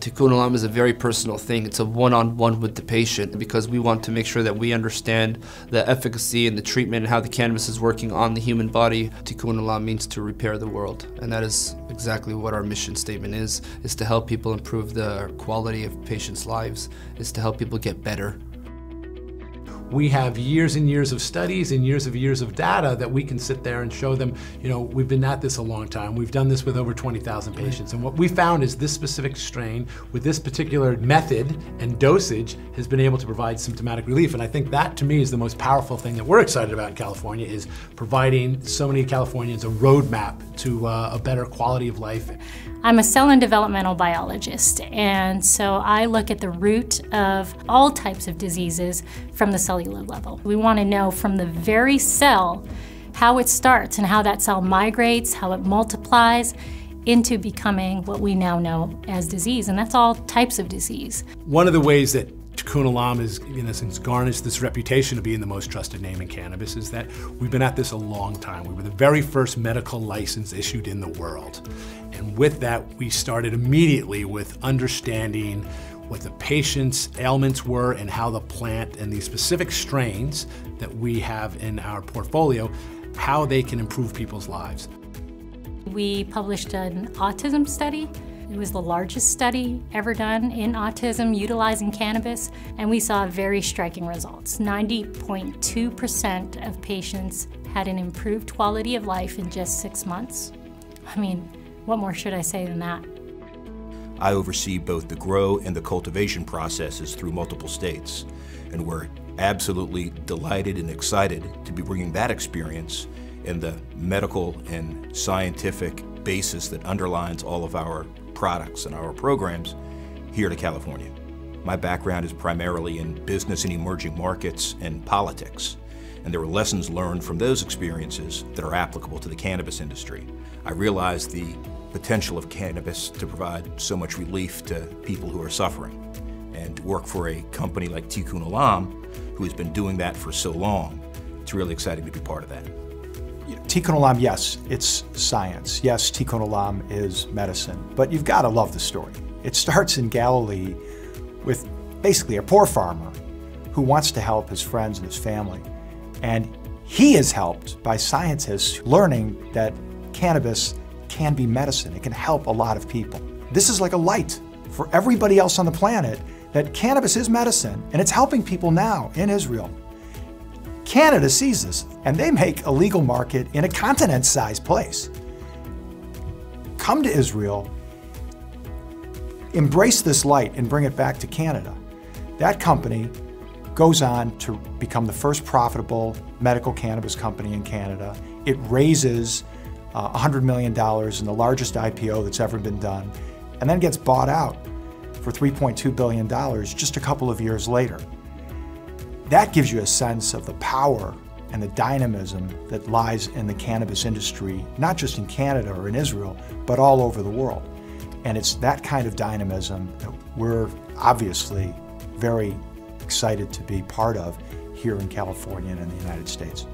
Tikun Olam is a very personal thing. It's a one-on-one with the patient because we want to make sure that we understand the efficacy and the treatment and how the cannabis is working on the human body. Tikun Olam means to repair the world, and that is exactly what our mission statement is to help people improve the quality of patients' lives, is to help people get better. We have years and years of studies and years of data that we can sit there and show them, you know, we've been at this a long time. We've done this with over 20,000 patients. And what we found is this specific strain with this particular method and dosage has been able to provide symptomatic relief. And I think that to me is the most powerful thing that we're excited about in California, is providing so many Californians a roadmap to a better quality of life. I'm a cell and developmental biologist, and so I look at the root of all types of diseases from the cellular level. We want to know from the very cell how it starts and how that cell migrates, how it multiplies into becoming what we now know as disease, and that's all types of disease. One of the ways that Tikun Olam has, in essence, garnished this reputation of being the most trusted name in cannabis is that we've been at this a long time. We were the very first medical license issued in the world. And with that, we started immediately with understanding what the patient's ailments were and how the plant and these specific strains that we have in our portfolio, how they can improve people's lives. We published an autism study. It was the largest study ever done in autism utilizing cannabis, and we saw very striking results. 90.2% of patients had an improved quality of life in just 6 months. I mean, what more should I say than that? I oversee both the grow and the cultivation processes through multiple states, and we're absolutely delighted and excited to be bringing that experience and the medical and scientific basis that underlines all of our products and our programs here to California. My background is primarily in business and emerging markets and politics, and there were lessons learned from those experiences that are applicable to the cannabis industry. I realized the potential of cannabis to provide so much relief to people who are suffering, and to work for a company like Tikun Olam, who has been doing that for so long. It's really exciting to be part of that. Tikun Olam, yes, it's science. Yes, Tikun Olam is medicine, but you've got to love the story. It starts in Galilee with basically a poor farmer who wants to help his friends and his family. And he is helped by scientists learning that cannabis can be medicine. It can help a lot of people. This is like a light for everybody else on the planet that cannabis is medicine, and it's helping people now in Israel. Canada sees this, and they make a legal market in a continent-sized place. Come to Israel, embrace this light, and bring it back to Canada. That company goes on to become the first profitable medical cannabis company in Canada. It raises $100 million in the largest IPO that's ever been done, and then gets bought out for $3.2 billion just a couple of years later. That gives you a sense of the power and the dynamism that lies in the cannabis industry, not just in Canada or in Israel, but all over the world. And it's that kind of dynamism that we're obviously very excited to be part of here in California and in the United States.